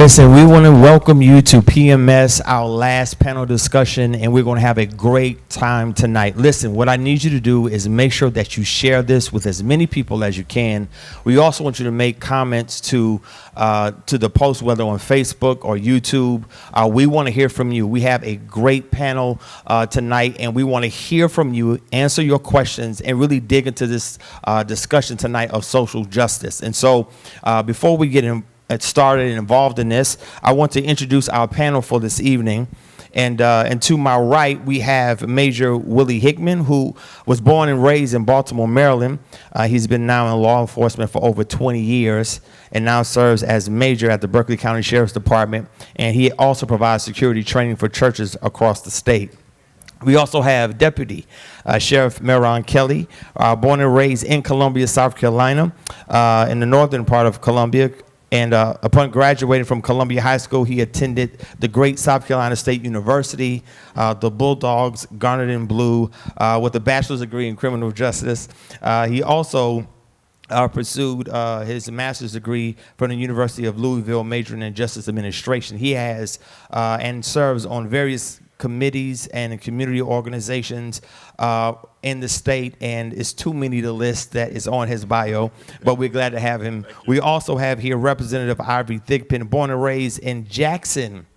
Listen, we want to welcome you to PMS, our last panel discussion, and we're going to have a great time tonight. Listen, what I need you to do is make sure that you share this with as many people as you can. We also want you to make comments to the post, whether on Facebook or YouTube. We want to hear from you. We have a great panel tonight, and we want to hear from you, answer your questions, and really dig into this discussion tonight of social justice. And so before we get started and involved in this, I want to introduce our panel for this evening. And to my right, we have Major Willie Hickman, who was born and raised in Baltimore, Maryland. He's been now in law enforcement for over 20 years and now serves as major at the Berkeley County Sheriff's Department. And he also provides security training for churches across the state. We also have Deputy Sheriff Meron Kelly, born and raised in Columbia, South Carolina, in the northern part of Columbia. And upon graduating from Columbia High School, he attended the great South Carolina State University, the Bulldogs, garnered in blue, with a bachelor's degree in criminal justice. He also pursued his master's degree from the University of Louisville, majoring in justice administration. He has and serves on various committees and community organizations in the state, and it's too many to list that is on his bio, but we're glad to have him. We also have here Representative Ivory Thigpen, born and raised in Jackson,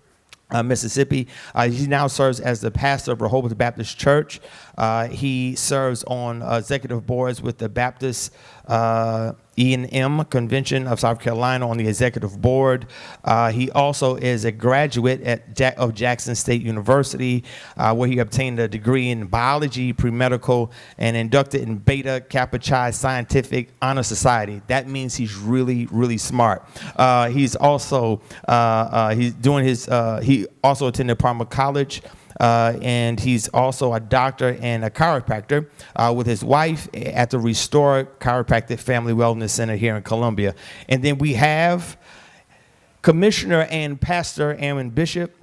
Mississippi. He now serves as the pastor of Rehoboth Baptist Church. He serves on executive boards with the Baptist E&M Convention of South Carolina on the executive board. He also is a graduate of Jackson State University, where he obtained a degree in biology, pre-medical, and inducted in Beta Kappa Chi Scientific Honor Society. That means he's really, really smart. He's also he also attended Palmer College. And he's also a doctor and a chiropractor with his wife at the Restore Chiropractic Family Wellness Center here in Columbia. And then we have Commissioner and Pastor Aaron Bishop.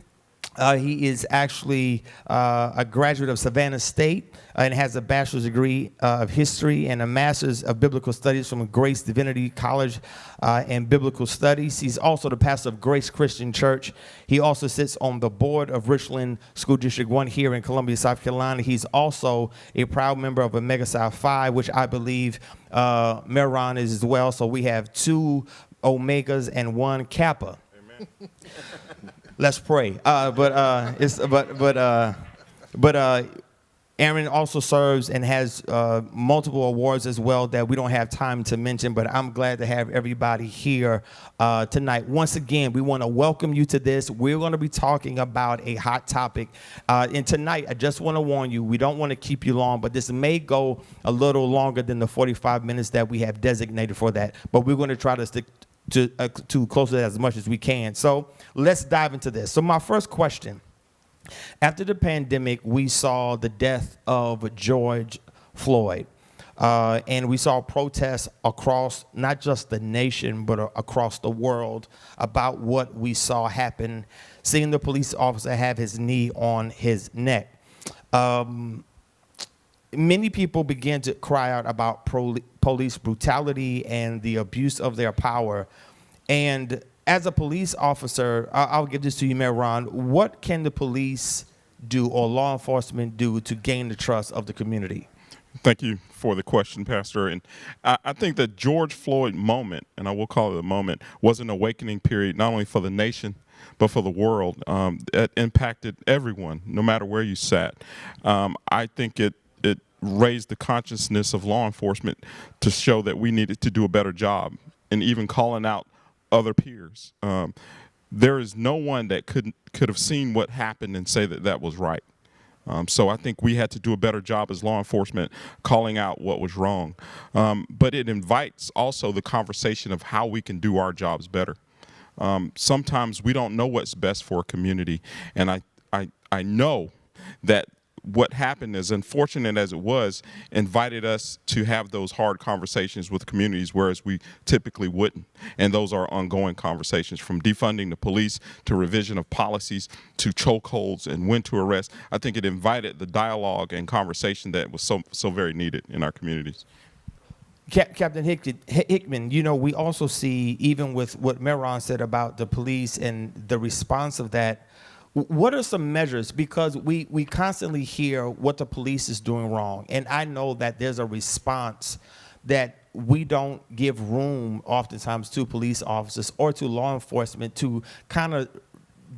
He is actually a graduate of Savannah State and has a bachelor's degree of history and a master's of biblical studies from Grace Divinity College and Biblical Studies. He's also the pastor of Grace Christian Church. He also sits on the board of Richland School District 1 here in Columbia, South Carolina. He's also a proud member of Omega Psi Phi, which I believe Meron is as well. So we have 2 Omegas and 1 Kappa. Amen. Let's pray. Aaron also serves and has multiple awards as well that we don't have time to mention, but I'm glad to have everybody here tonight. Once again, we want to welcome you to this. We're going to be talking about a hot topic. And tonight, I just want to warn you, we don't want to keep you long, but this may go a little longer than the 45 minutes that we have designated for that. But we're going to try to stick to close to that as much as we can. So let's dive into this. So my first question: after the pandemic, we saw the death of George Floyd, and we saw protests across not just the nation, but across the world about what we saw happen, seeing the police officer have his knee on his neck. Many people began to cry out about police brutality and the abuse of their power. And as a police officer, I'll give this to you, Meron. What can the police do or law enforcement do to gain the trust of the community? Thank you for the question, Pastor. And I think the George Floyd moment, and I will call it a moment, was an awakening period, not only for the nation, but for the world. It impacted everyone, no matter where you sat. I think it raised the consciousness of law enforcement to show that we needed to do a better job, and even calling out other peers. There is no one that could have seen what happened and say that was right. So I think we had to do a better job as law enforcement calling out what was wrong. But it invites also the conversation of how we can do our jobs better. Sometimes we don't know what's best for a community, and I know that what happened, as unfortunate as it was, invited us to have those hard conversations with communities, whereas we typically wouldn't. And those are ongoing conversations, from defunding the police to revision of policies to chokeholds and when to arrest. I think it invited the dialogue and conversation that was so very needed in our communities. Captain Hickman, you know, we also see, even with what Meron said about the police and the response of that, what are some measures? Because we constantly hear what the police is doing wrong. And I know that there's a response that we don't give room oftentimes to police officers or to law enforcement to kind of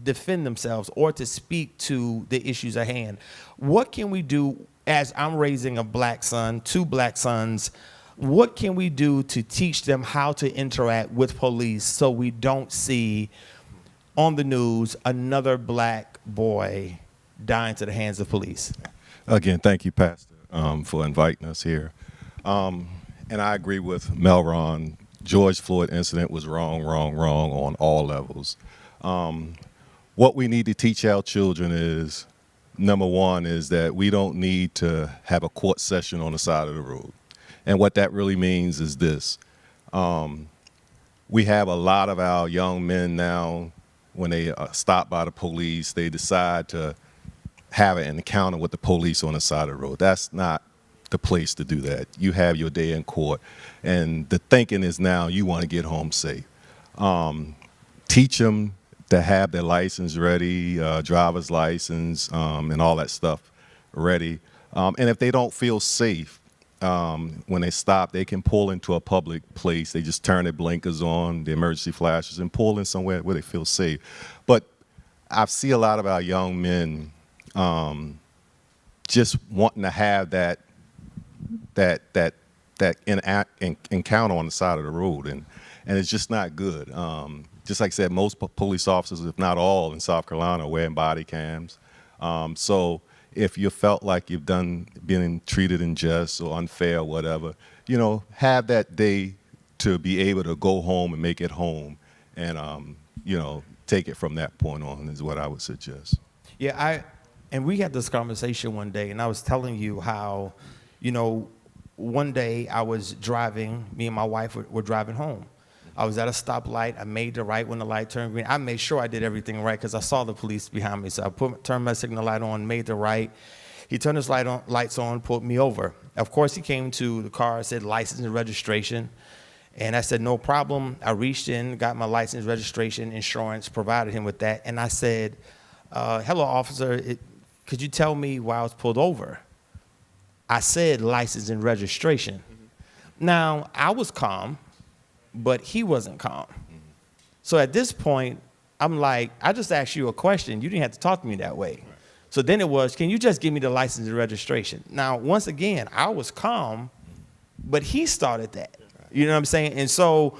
defend themselves or to speak to the issues at hand. What can we do, as I'm raising a black son, 2 black sons, what can we do to teach them how to interact with police so we don't see on the news another black boy dying to the hands of police? Again, thank you, Pastor, for inviting us here. And I agree with Melron. George Floyd incident was wrong on all levels. What we need to teach our children is, number one, is that we don't need to have a court session on the side of the road. And what that really means is this. We have a lot of our young men now, when they are stopped by the police, they decide to have an encounter with the police on the side of the road. That's not the place to do that. You have your day in court, and the thinking is now you want to get home safe. Teach them to have their license ready, driver's license, and all that stuff ready. And if they don't feel safe, when they stop, they can pull into a public place. They just turn their blinkers on, the emergency flashers, and pull in somewhere where they feel safe. But I see a lot of our young men just wanting to have that encounter on the side of the road, and it's just not good. Just like I said, most police officers, if not all, in South Carolina are wearing body cams. So if you felt like you've been treated unjust or unfair or whatever, you know, have that day to be able to go home and make it home, and you know, take it from that point on is what I would suggest. Yeah, and we had this conversation one day, and I was telling you how, you know, one day I was driving, me and my wife were driving home. I was at a stoplight. I made the right when the light turned green. I made sure I did everything right because I saw the police behind me. So I turned my signal light on, made the right. He turned his lights on, pulled me over. Of course, he came to the car, said license and registration. And I said, no problem. I reached in, got my license, registration, insurance, provided him with that. And I said, hello, officer, could you tell me why I was pulled over? I said license and registration. Mm-hmm. Now, I was calm, but he wasn't calm. Mm-hmm. So at this point, I'm like, I just asked you a question. You didn't have to talk to me that way. Right. So then it was, can you just give me the license and registration? Now, once again, I was calm, but he started that. Right. You know what I'm saying? And so,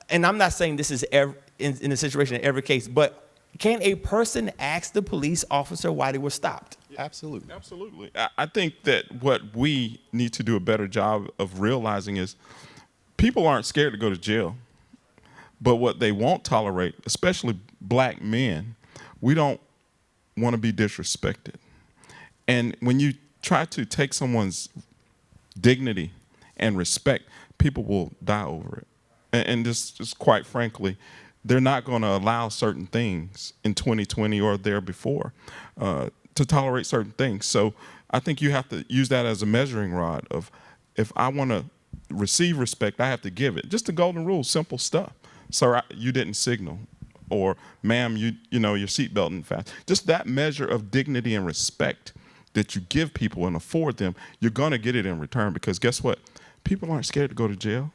and I'm not saying this is in a situation in every case, but can a person ask the police officer why they were stopped? Absolutely. Absolutely. I think that what we need to do a better job of realizing is people aren't scared to go to jail, but what they won't tolerate, especially black men, we don't want to be disrespected. And when you try to take someone's dignity and respect, people will die over it. And just quite frankly, they're not going to allow certain things in 2020 or there before to tolerate certain things. So I think you have to use that as a measuring rod of, if I want to receive respect, I have to give it. Just the golden rule, simple stuff. Sir, you didn't signal. Or, ma'am, you know, your seatbelt isn't fast. Just that measure of dignity and respect that you give people and afford them, you're going to get it in return, because guess what? People aren't scared to go to jail.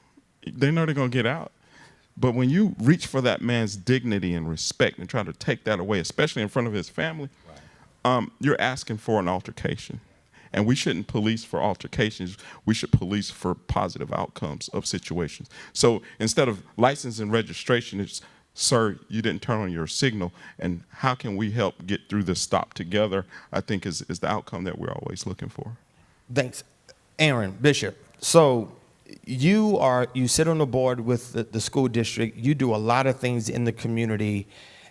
They know they're going to get out. But when you reach for that man's dignity and respect and try to take that away, especially in front of his family, you're asking for an altercation. And we shouldn't police for altercations. We should police for positive outcomes of situations. So instead of license and registration, it's, sir, you didn't turn on your signal, and how can we help get through this stop together, I think is the outcome that we're always looking for. Thanks. Aaron, Bishop, so you sit on the board with the school district. You do a lot of things in the community,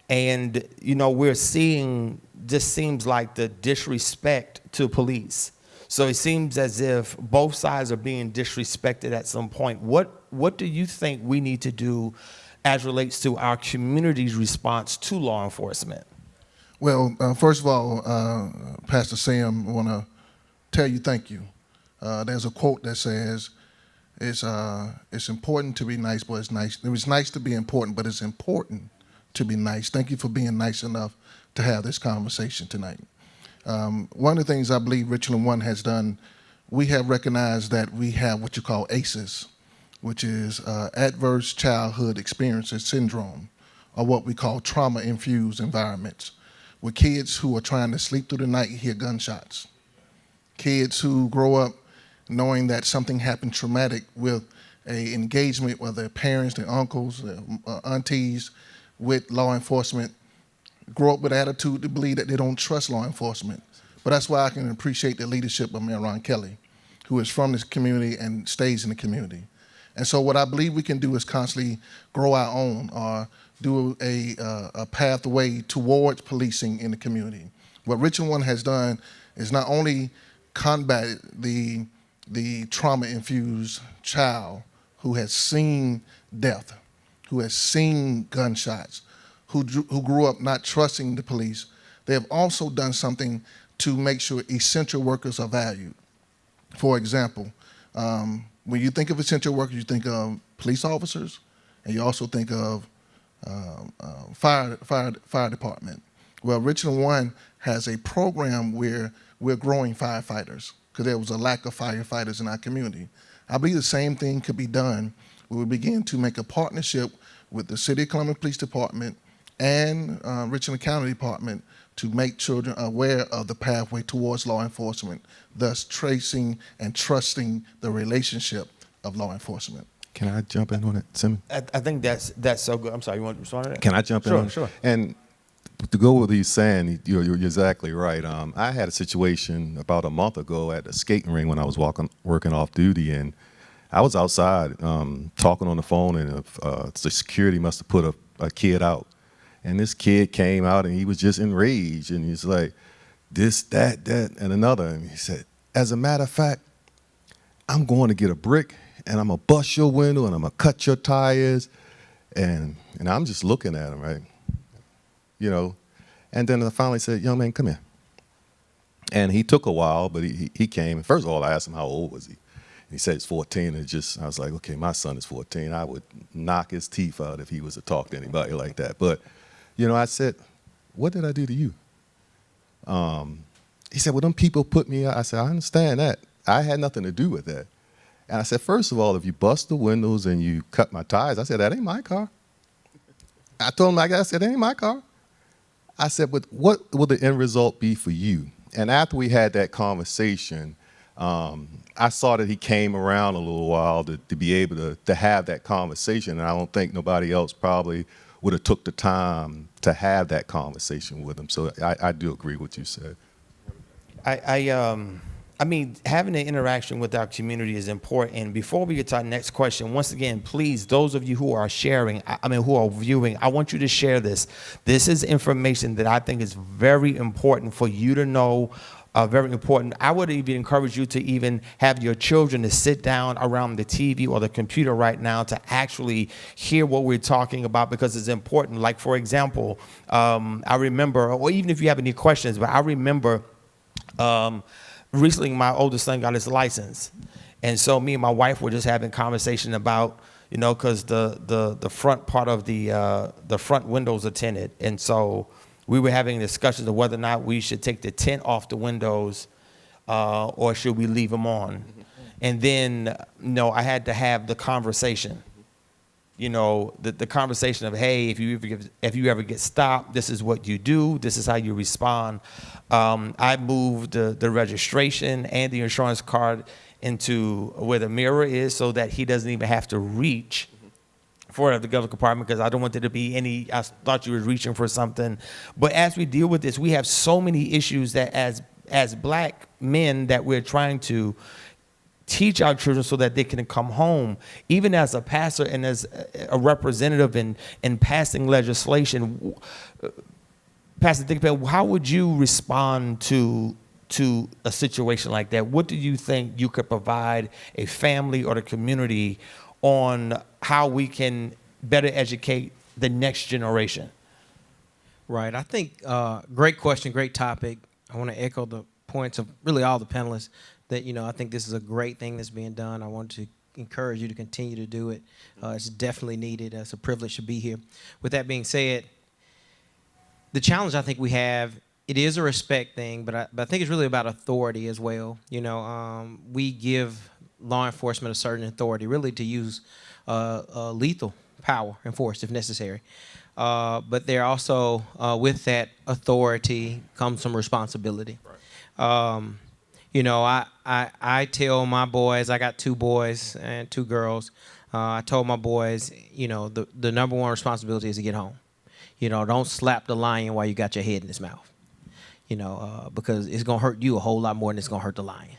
and you know, we're seeing, just seems like the disrespect to police. So it seems as if both sides are being disrespected at some point. What do you think we need to do as relates to our community's response to law enforcement? Well, first of all, Pastor Sam, I want to tell you thank you. There's a quote that says, it's important to be nice, but it's nice. It was nice to be important, but it's important to be nice. Thank you for being nice enough to have this conversation tonight. One of the things I believe Richland One has done, we have recognized that we have what you call ACEs, which is Adverse Childhood Experiences Syndrome, or what we call trauma-infused environments, with kids who are trying to sleep through the night and hear gunshots. Kids who grow up knowing that something happened traumatic with a engagement with their parents, their uncles, their aunties, with law enforcement, grow up with attitude to believe that they don't trust law enforcement. But that's why I can appreciate the leadership of Mayor Ron Kelly, who is from this community and stays in the community. And so what I believe we can do is constantly grow our own, or do a pathway towards policing in the community. What Richland One has done is not only combat the trauma-infused child who has seen death, who has seen gunshots, who grew up not trusting the police. They have also done something to make sure essential workers are valued. For example, when you think of essential workers, you think of police officers, and you also think of fire department. Well, Richland One has a program where we're growing firefighters, because there was a lack of firefighters in our community. I believe the same thing could be done when we begin to make a partnership with the City of Columbia Police Department and Richland County Department to make children aware of the pathway towards law enforcement, thus tracing and trusting the relationship of law enforcement. Can I jump in on it, Simmons? I think that's so good. I'm sorry, you want to respond to that? Can I jump in Sure, on it? sure. And to go with what he's saying, you're exactly right. I had a situation about a month ago at a skating ring when I was working off duty, and I was outside talking on the phone, and the security must have put a kid out. And this kid came out, and he was just enraged, and he's like, this, that, and another. And he said, as a matter of fact, I'm going to get a brick, and I'm going to bust your window, and I'm going to cut your tires. And I'm just looking at him, right? You know, and then I finally said, young man, come here. And he took a while, but he came. First of all, I asked him how old was he. He said he's 14, and I was like, okay, my son is 14. I would knock his teeth out if he was to talk to anybody like that. But, you know, I said, what did I do to you? He said, well, them people put me out. I said, I understand that. I had nothing to do with that. And I said, first of all, if you bust the windows and you cut my tires, I said, that ain't my car. I told him, I said, that ain't my car. I said, but what will the end result be for you? And after we had that conversation, I saw that he came around a little while to be able to have that conversation. And I don't think nobody else probably would have took the time to have that conversation with him. So I do agree with what you said. I mean, having an interaction with our community is important. And before we get to our next question, once again, please, those of you who are sharing, who are viewing, I want you to share this. This is information that I think is very important for you to know. Very important. I would even encourage you to even have your children to sit down around the TV or the computer right now to actually hear what we're talking about, because it's important. Like, for example, I remember, or even if you have any questions, but I remember recently my oldest son got his license. And so me and my wife were just having conversation about, you know, because the front part of the front windows are tinted. And so we were having discussions of whether or not we should take the tint off the windows or should we leave them on. And then, you know, I had to have the conversation. You know, the conversation of, hey, if you ever get stopped, this is what you do. This is how you respond. I moved the registration and the insurance card into where the mirror is so that he doesn't even have to reach for the glove compartment, because I don't want there to be any, I thought you were reaching for something. But as we deal with this, we have so many issues that as black men that we're trying to teach our children so that they can come home. Even as a pastor and as a representative in passing legislation, Pastor Dickman, how would you respond to a situation like that? What do you think you could provide a family or the community on how we can better educate the next generation? Right. I think great question, great topic. I want to echo the points of really all the panelists that, you know, I think this is a great thing that's being done. I want to encourage you to continue to do it. It's definitely needed. It's a privilege to be here. With that being said, the challenge I think we have, it is a respect thing, but I think it's really about authority as well. We give law enforcement a certain authority, really, to use lethal power and force if necessary. But there also, with that authority, comes some responsibility. Right. I tell my boys, I got 2 boys and 2 girls. I told my boys, the number one responsibility is to get home. Don't slap the lion while you got your head in his mouth. Because it's gonna hurt you a whole lot more than it's gonna hurt the lion.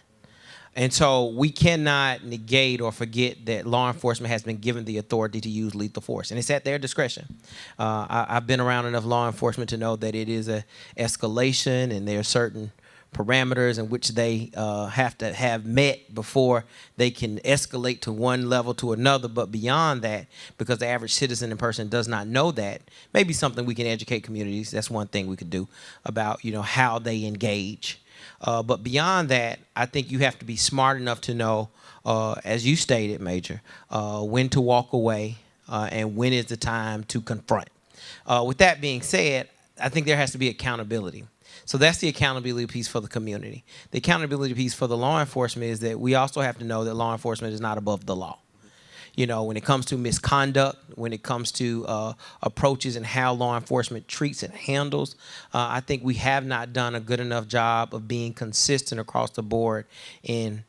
And so we cannot negate or forget that law enforcement has been given the authority to use lethal force, and it's at their discretion. I've been around enough law enforcement to know that it is a escalation, and there are certain parameters in which they have to have met before they can escalate to one level to another. But beyond that, because the average citizen and person does not know that, maybe something we can educate communities. That's one thing we could do about how they engage. But beyond that, I think you have to be smart enough to know, as you stated, Major, when to walk away and when is the time to confront. With that being said, I think there has to be accountability. So that's the accountability piece for the community. The accountability piece for the law enforcement is that we also have to know that law enforcement is not above the law. When it comes to misconduct, when it comes to approaches and how law enforcement treats and handles, I think we have not done a good enough job of being consistent across the board in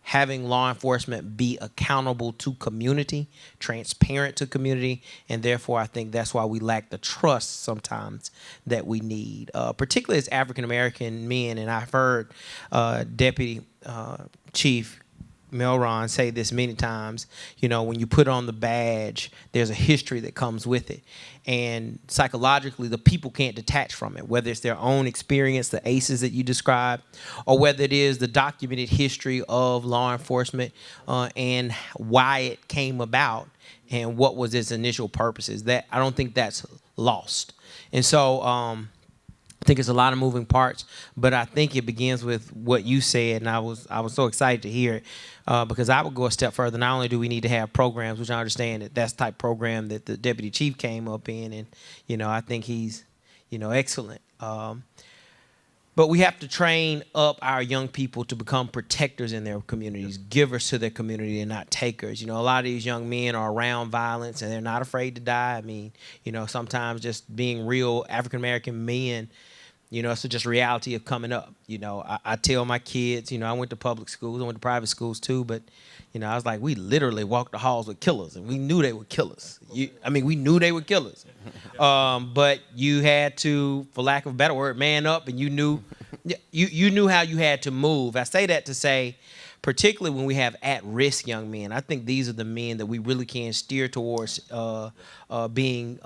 having law enforcement be accountable to community, transparent to community, and therefore I think that's why we lack the trust sometimes that we need, particularly as African-American men. And I've heard Deputy Chief Melron say this many times, when you put on the badge, there's a history that comes with it. And psychologically, the people can't detach from it, whether it's their own experience, the ACEs that you described, or whether it is the documented history of law enforcement and why it came about and what was its initial purposes. That I don't think that's lost. And so I think it's a lot of moving parts, but I think it begins with what you said, and I was so excited to hear it because I would go a step further. Not only do we need to have programs, which I understand that's the type of program that the deputy chief came up in, and I think he's excellent. But we have to train up our young people to become protectors in their communities, givers to their community and not takers. A lot of these young men are around violence and they're not afraid to die. I mean, sometimes just being real African-American men, it's just reality of coming up. I tell my kids, I went to public schools, I went to private schools too, but, I was like, we literally walked the halls with killers, and we knew they were killers. We knew they were killers. But you had to, for lack of a better word, man up, and you knew how you had to move. I say that to say, particularly when we have at-risk young men, I think these are the men that we really can steer towards being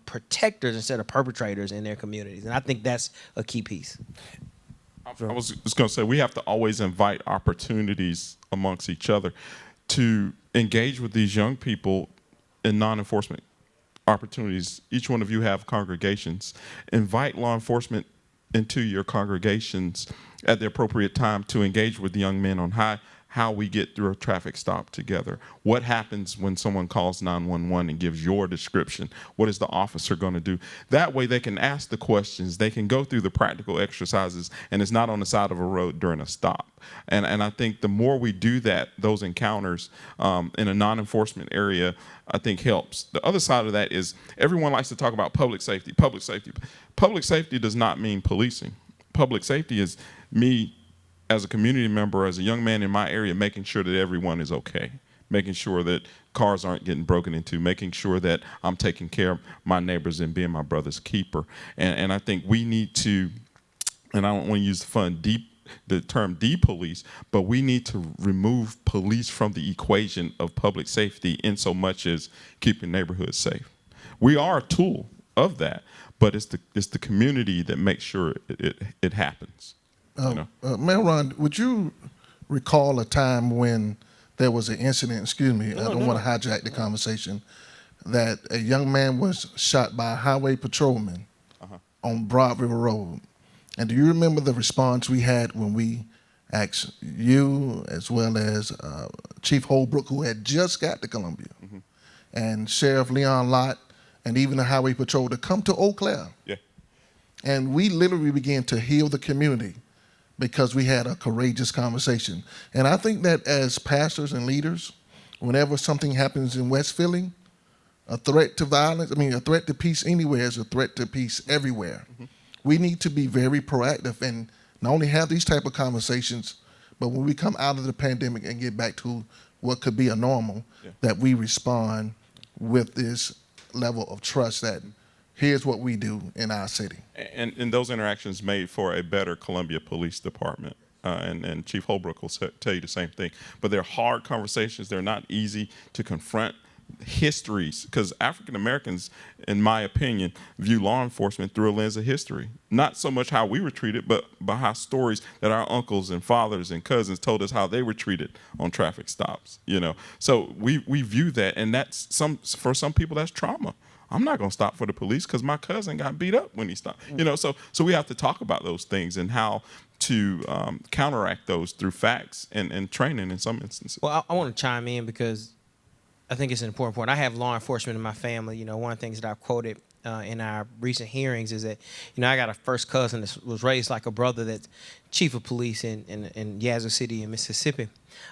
protectors instead of perpetrators in their communities. And I think that's a key piece. I was just going to say, we have to always invite opportunities amongst each other to engage with these young people in non-enforcement opportunities. Each one of you have congregations. Invite law enforcement into your congregations at the appropriate time to engage with young men on how we get through a traffic stop together. What happens when someone calls 911 and gives your description? What is the officer going to do? That way they can ask the questions, they can go through the practical exercises, and it's not on the side of a road during a stop. And I think the more we do that, those encounters in a non-enforcement area, I think helps. The other side of that is everyone likes to talk about public safety. Public safety. Public safety does not mean policing. Public safety is me as a community member, as a young man in my area, making sure that everyone is okay, making sure that cars aren't getting broken into, making sure that I'm taking care of my neighbors and being my brother's keeper. And I think we need to, and I don't want to use the term de-police, but we need to remove police from the equation of public safety in so much as keeping neighborhoods safe. We are a tool of that, but it's the community that makes sure it happens. Melron, would you recall a time when there was an incident, I don't want to hijack the conversation, that a young man was shot by a highway patrolman on Broad River Road? And do you remember the response we had when we ask you as well as Chief Holbrook, who had just got to Columbia, and Sheriff Leon Lott, and even the Highway Patrol to come to Eau Claire. Yeah. And we literally began to heal the community because we had a courageous conversation. And I think that as pastors and leaders, whenever something happens in West Philly, a threat to violence, a threat to peace anywhere is a threat to peace everywhere. We need to be very proactive and not only have these type of conversations, but when we come out of the pandemic and get back to what could be a normal, that we respond with this level of trust that here's what we do in our city. And those interactions made for a better Columbia Police Department. And Chief Holbrook will tell you the same thing. But they're hard conversations. They're not easy to confront histories, because African Americans, in my opinion, view law enforcement through a lens of history. Not so much how we were treated, but by how stories that our uncles and fathers and cousins told us how they were treated on traffic stops. So we view that, and that's for some people that's trauma. I'm not going to stop for the police because my cousin got beat up when he stopped. So we have to talk about those things and how to counteract those through facts and training in some instances. Well, I want to chime in because I think it's an important point. I have law enforcement in my family. One of the things that I've quoted in our recent hearings is that, I got a first cousin that was raised like a brother that's chief of police in Yazoo City in Mississippi.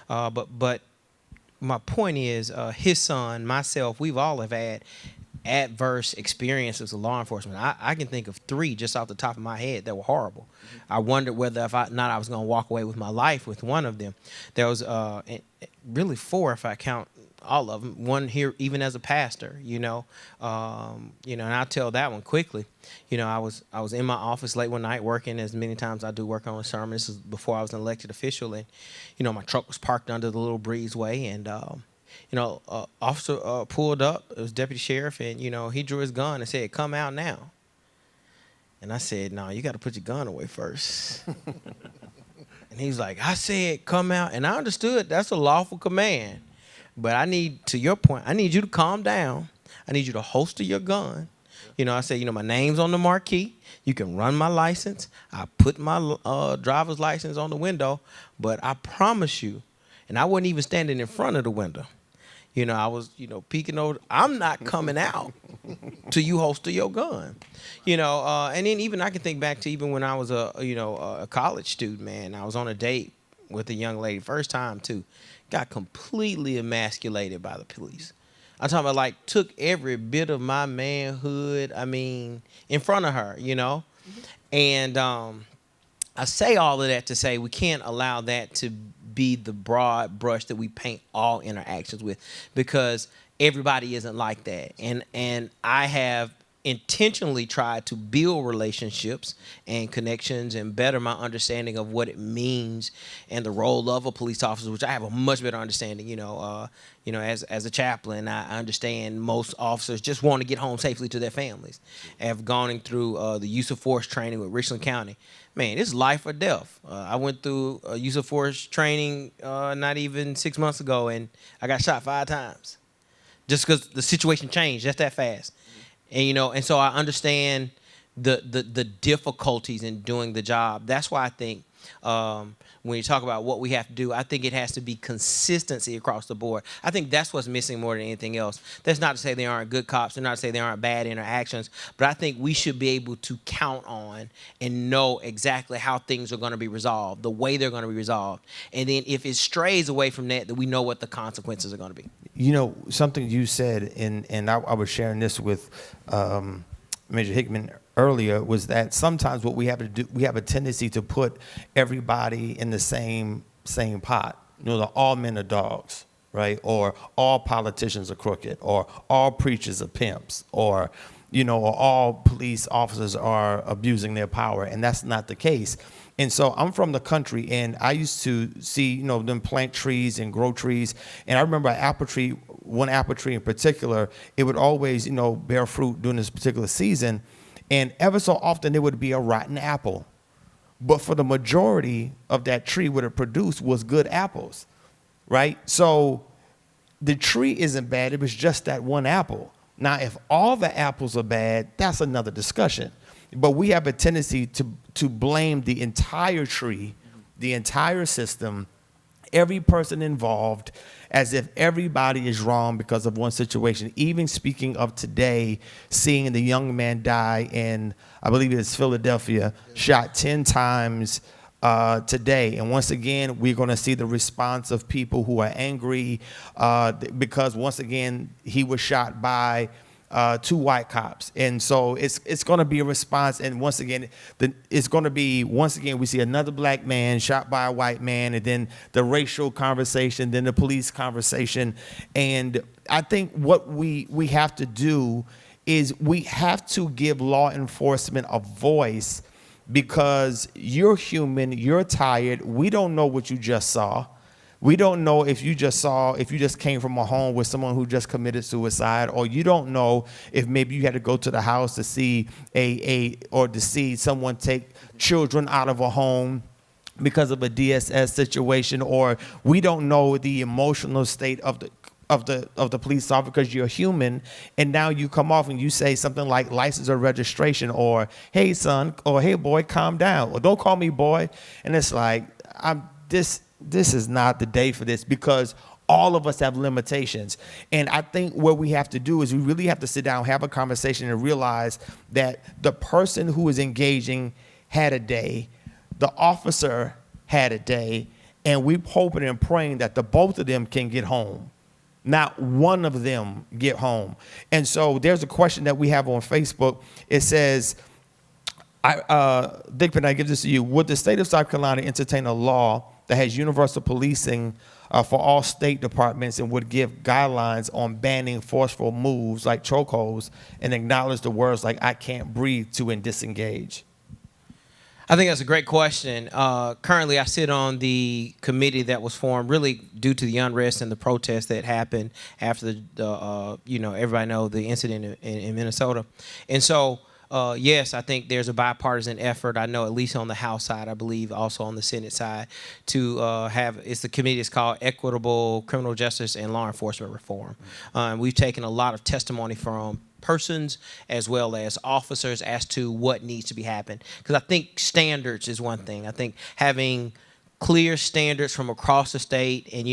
But my point is his son, myself, we've all have had adverse experiences with law enforcement. I can think of 3 just off the top of my head that were horrible. I wondered whether I was going to walk away with my life with one of them. There was really 4 if I count all of them. One here, even as a pastor, and I'll tell that one quickly. I was in my office late one night working, as many times I do work on a sermon. This is before I was an elected official, and my truck was parked under the little breezeway, and officer pulled up. It was deputy sheriff, and he drew his gun and said, "Come out now." And I said, "No, you got to put your gun away first." And he's like, "I said, come out." And I understood that's a lawful command. But to your point, I need you to calm down. I need you to holster your gun. I said, my name's on the marquee. You can run my license. I put my driver's license on the window. But I promise you, and I wasn't even standing in front of the window. I was, peeking over. I'm not coming out till you holster your gun. And then even I can think back to even when I was a college student, man. I was on a date with a young lady, first time too. Got completely emasculated by the police. I'm talking about took every bit of my manhood, in front of her, And I say all of that to say we can't allow that to be the broad brush that we paint all interactions with, because everybody isn't like that. And I have intentionally tried to build relationships and connections and better my understanding of what it means and the role of a police officer, which I have a much better understanding. As a chaplain, I understand most officers just want to get home safely to their families. I have gone through the use of force training with Richland County. Man, it's life or death. I went through use of force training not even 6 months ago, and I got shot 5 times just because the situation changed just that fast. And so I understand the difficulties in doing the job. That's why I think when you talk about what we have to do, I think it has to be consistency across the board. I think that's what's missing more than anything else. That's not to say there aren't good cops. That's not to say there aren't bad interactions. But I think we should be able to count on and know exactly how things are going to be resolved, the way they're going to be resolved. And then if it strays away from that we know what the consequences are going to be. Something you said, and I was sharing this with Major Hickman earlier, was that sometimes what we have to do, we have a tendency to put everybody in the same pot. That all men are dogs, right? Or all politicians are crooked, or all preachers are pimps, or or all police officers are abusing their power, and that's not the case. And so I'm from the country, and I used to see, them plant trees and grow trees. And I remember one apple tree in particular, it would always, bear fruit during this particular season. And ever so often, there would be a rotten apple. But for the majority of that tree, what it produced was good apples, right? So the tree isn't bad. It was just that one apple. Now, if all the apples are bad, that's another discussion. But we have a tendency to blame the entire tree the entire system, every person involved, as if everybody is wrong because of one situation. Even speaking of today, seeing the young man die in, I believe it's Philadelphia, shot 10 times today. And once again, we're going to see the response of people who are angry because once again, he was shot by 2 white cops. And so it's going to be a response. And once again, it's going to be, once again, we see another black man shot by a white man, and then the racial conversation, then the police conversation. And I think what we have to do is we have to give law enforcement a voice, because you're human, you're tired. We don't know what you just saw. We don't know if you just came from a home with someone who just committed suicide, or you don't know if maybe you had to go to the house to see or to see someone take children out of a home because of a DSS situation, or we don't know the emotional state of the police officer, because you're human. And now you come off and you say something like license or registration, or hey son, or hey boy, calm down, or don't call me boy. And it's like, this is not the day for this, because all of us have limitations. And I think what we have to do is we really have to sit down, have a conversation, and realize that the person who is engaging had a day, the officer had a day, and we're hoping and praying that the both of them can get home. Not one of them get home. And so there's a question that we have on Facebook. It says, Dickman, I give this to you. Would the state of South Carolina entertain a law that has universal policing for all state departments, and would give guidelines on banning forceful moves like chokeholds, and acknowledge the words like "I can't breathe" to and disengage? I think that's a great question. Currently, I sit on the committee that was formed really due to the unrest and the protests that happened after everybody know the incident in Minnesota. And so, yes, I think there's a bipartisan effort. I know at least on the House side, I believe also on the Senate side, to the committee is called Equitable Criminal Justice and Law Enforcement Reform. We've taken a lot of testimony from persons as well as officers as to what needs to be happened. Because I think standards is one thing. I think having clear standards from across the state, and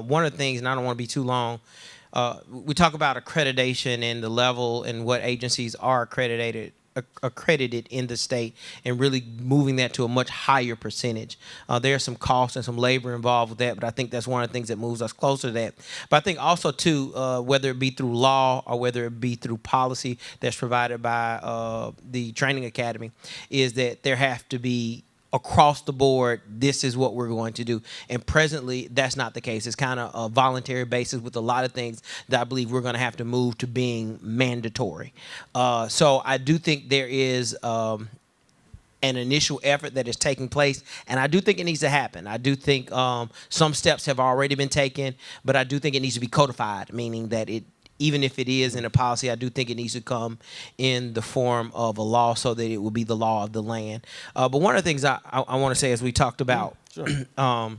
one of the things, and I don't want to be too long, we talk about accreditation and the level and what agencies are accredited in the state, and really moving that to a much higher percentage. There's some cost and some labor involved with that, but I think that's one of the things that moves us closer to that. But I think also too, whether it be through law or whether it be through policy that's provided by the training academy, is that there have to be across the board, this is what we're going to do. And presently, that's not the case. It's kind of a voluntary basis with a lot of things that I believe we're going to have to move to being mandatory. So I do think there is an initial effort that is taking place, and I do think it needs to happen. I do think some steps have already been taken, but I do think it needs to be codified, meaning that even if it is in a policy, I do think it needs to come in the form of a law so that it will be the law of the land. But one of the things I want to say, as we talked about, the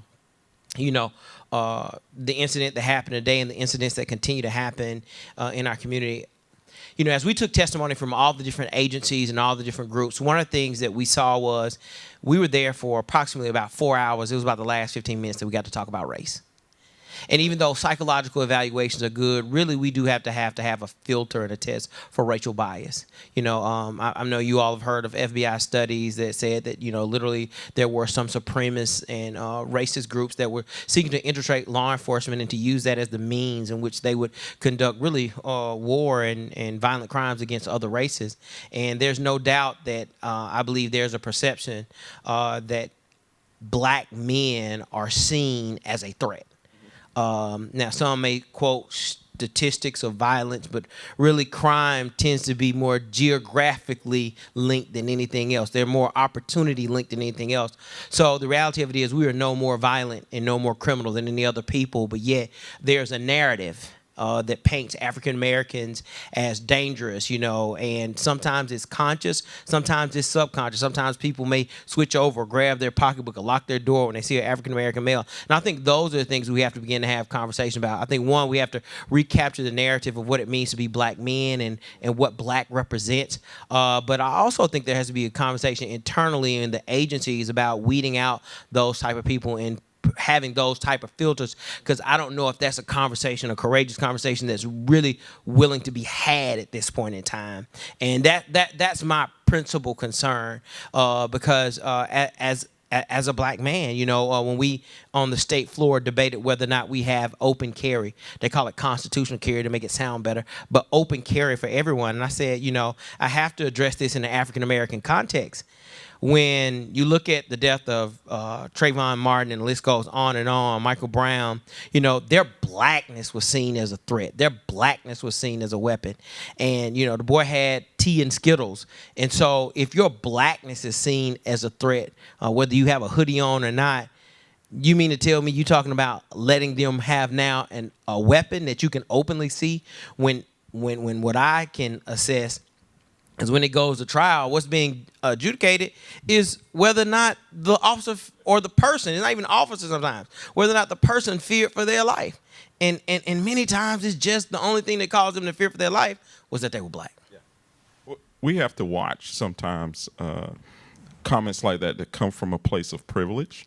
incident that happened today and the incidents that continue to happen in our community, as we took testimony from all the different agencies and all the different groups, one of the things that we saw was we were there for approximately about 4 hours. It was about the last 15 minutes that we got to talk about race. And even though psychological evaluations are good, really we do have to have a filter and a test for racial bias. I know you all have heard of FBI studies that said that, literally there were some supremacist and racist groups that were seeking to infiltrate law enforcement and to use that as the means in which they would conduct really war and violent crimes against other races. And there's no doubt that I believe there's a perception that black men are seen as a threat. Now, some may quote statistics of violence, but really crime tends to be more geographically linked than anything else. They're more opportunity linked than anything else. So the reality of it is we are no more violent and no more criminal than any other people, but yet there's a narrative that paints African Americans as dangerous, and sometimes it's conscious, sometimes it's subconscious. Sometimes people may switch over, grab their pocketbook, or lock their door when they see an African American male. And I think those are the things we have to begin to have conversation about. I think, one, we have to recapture the narrative of what it means to be black men and what black represents. But I also think there has to be a conversation internally in the agencies about weeding out those type of people and having those type of filters, because I don't know if that's a courageous conversation that's really willing to be had at this point in time. And that's my principal concern, because as a black man, when we on the state floor debated whether or not we have open carry, they call it constitutional carry to make it sound better, but open carry for everyone. And I said, I have to address this in the African American context. When you look at the death of Trayvon Martin, and the list goes on, Michael Brown, their blackness was seen as a threat. Their blackness was seen as a weapon. And, the boy had tea and Skittles. And so if your blackness is seen as a threat, whether you have a hoodie on or not, you mean to tell me you're talking about letting them have now a weapon that you can openly see, when what I can assess is when it goes to trial, what's being adjudicated is whether or not the officer or the person, it's not even officer sometimes, whether or not the person feared for their life. And many times it's just the only thing that caused them to fear for their life was that they were black. Yeah. We have to watch sometimes comments like that come from a place of privilege.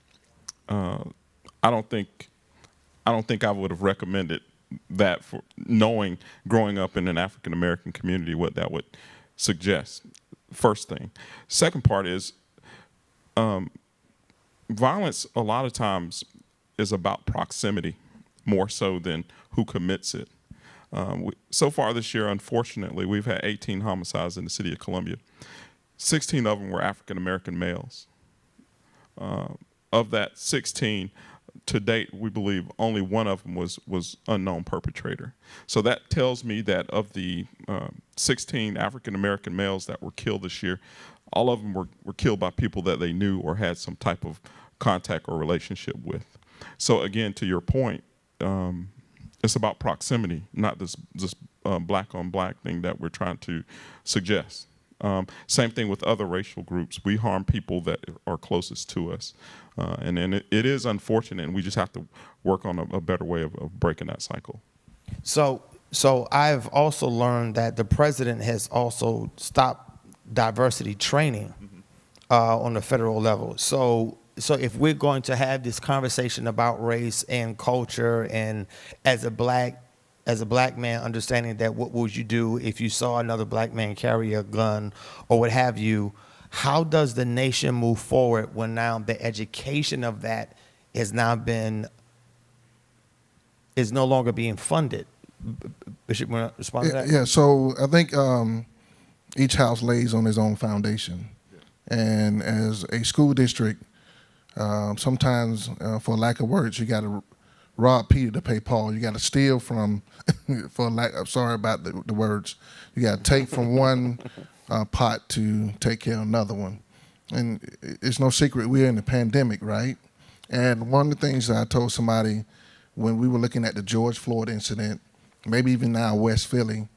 I don't think I would have recommended that, for knowing growing up in an African American community, what that would suggest. First thing. Second part is violence a lot of times is about proximity more so than who commits it. So far this year, unfortunately, we've had 18 homicides in the city of Columbia. 16 of them were African American males. Of that 16, to date, we believe only one of them was unknown perpetrator. So that tells me that of the 16 African American males that were killed this year, all of them were killed by people that they knew or had some type of contact or relationship with. So again, to your point, it's about proximity, not this black on black thing that we're trying to suggest. Same thing with other racial groups. We harm people that are closest to us. And it is unfortunate, and we just have to work on a better way of breaking that cycle. So I've also learned that the president has also stopped diversity training on the federal level. So if we're going to have this conversation about race and culture, and as a black man, understanding that what would you do if you saw another black man carry a gun or what have you, how does the nation move forward when now the education of that is no longer being funded? Bishop, want to respond to that? Yeah, so I think each house lays on its own foundation. Yeah. And as a school district, sometimes, for lack of words, you got to rob Peter to pay Paul. You got to steal from, I'm sorry about the words. You got to take from one pot to take care of another one. And it's no secret we're in the pandemic, right? And one of the things that I told somebody when we were looking at the George Floyd incident, maybe even now West Philly,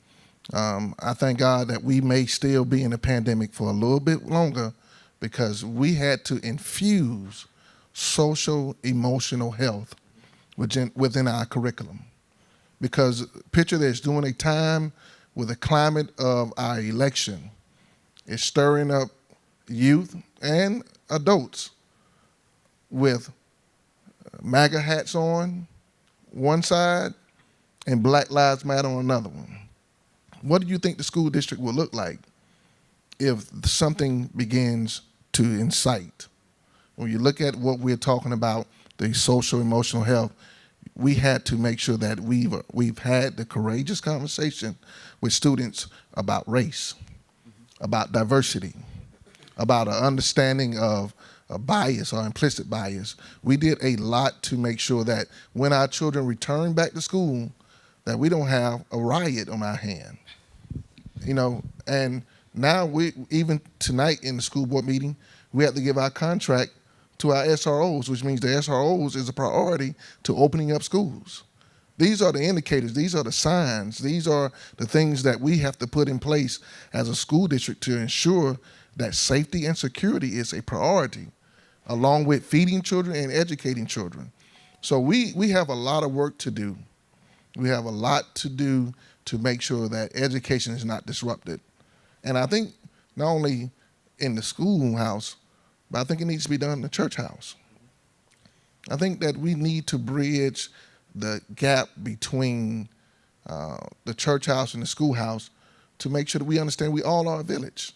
I thank God that we may still be in a pandemic for a little bit longer, because we had to infuse social emotional health within our curriculum. Because picture this, during a time with the climate of our election, it's stirring up youth and adults with MAGA hats on one side and Black Lives Matter on another one. What do you think the school district will look like if something begins to incite? When you look at what we're talking about, the social emotional health, we had to make sure that we've had the courageous conversation with students about race, about diversity, about an understanding of a bias or implicit bias. We did a lot to make sure that when our children return back to school, that we don't have a riot on our hand. And now even tonight in the school board meeting, we have to give our contract to our SROs, which means the SROs is a priority to opening up schools. These are the indicators. These are the signs. These are the things that we have to put in place as a school district to ensure that safety and security is a priority, along with feeding children and educating children. So we have a lot of work to do. We have a lot to do to make sure that education is not disrupted. And I think not only in the schoolhouse, but I think it needs to be done in the church house. I think that we need to bridge the gap between the church house and the schoolhouse to make sure that we understand we all are a village.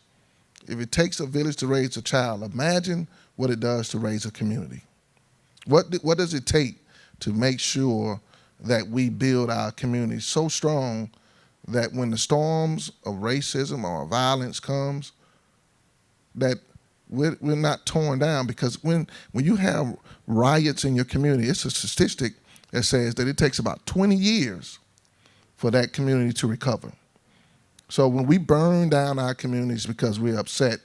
If it takes a village to raise a child, imagine what it does to raise a community. What does it take to make sure that we build our community so strong that when the storms of racism or violence comes, that we're not torn down? Because when you have riots in your community, it's a statistic that says that it takes about 20 years for that community to recover. So when we burn down our communities because we're upset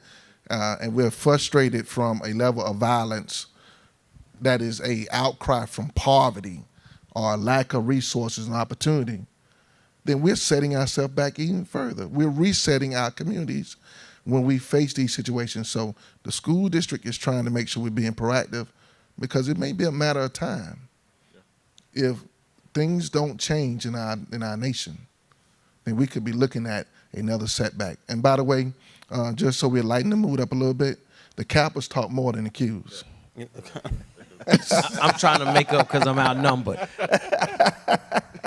and we're frustrated from a level of violence that is a outcry from poverty or lack of resources and opportunity, then we're setting ourselves back even further. We're resetting our communities when we face these situations. So the school district is trying to make sure we're being proactive, because it may be a matter of time. If things don't change in our nation, then we could be looking at another setback. And by the way, just so we lighten the mood up a little bit, the Kappas talk more than the Qs. I'm trying to make up because I'm outnumbered.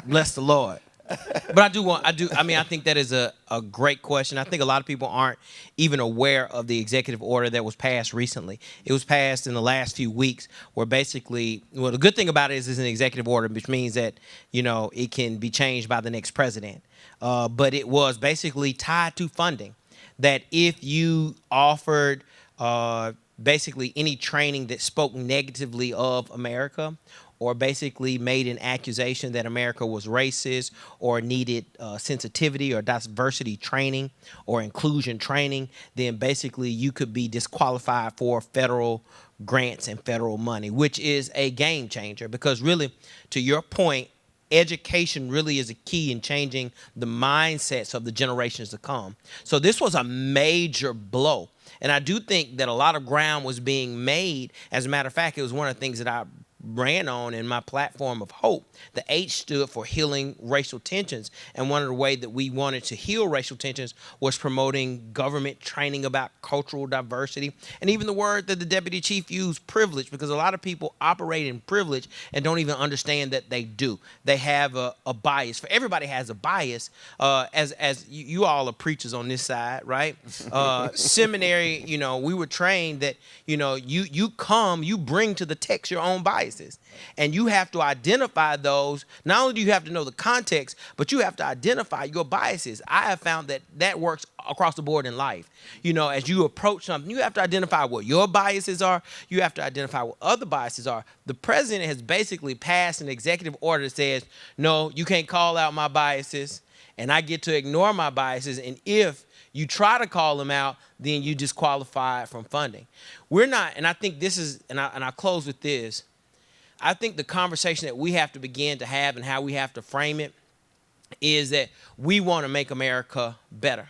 Bless the Lord. But I think that is a great question. I think a lot of people aren't even aware of the executive order that was passed recently. It was passed in the last few weeks, where basically, well, the good thing about it is it's an executive order, which means that, it can be changed by the next president. But it was basically tied to funding, that if you offered basically any training that spoke negatively of America, or basically made an accusation that America was racist or needed sensitivity or diversity training or inclusion training, then basically you could be disqualified for federal grants and federal money, which is a game changer. Because really, to your point, education really is a key in changing the mindsets of the generations to come. So this was a major blow. And I do think that a lot of ground was being made. As a matter of fact, it was one of the things that I ran on in my platform of hope. The H stood for healing racial tensions. And one of the ways that we wanted to heal racial tensions was promoting government training about cultural diversity. And even the word that the deputy chief used, privilege, because a lot of people operate in privilege and don't even understand that they do. They have a bias. For everybody has a bias. As you all are preachers on this side, right? Seminary, we were trained that, you bring to the text your own bias. And you have to identify those. Not only do you have to know the context, but you have to identify your biases. I have found that works across the board in life. As you approach something, you have to identify what your biases are. You have to identify what other biases are. The president has basically passed an executive order that says, no, you can't call out my biases, and I get to ignore my biases. And if you try to call them out, then you disqualify from funding. We're not, and I think this is, and I'll close with this. I think the conversation that we have to begin to have and how we have to frame it is that we want to make America better.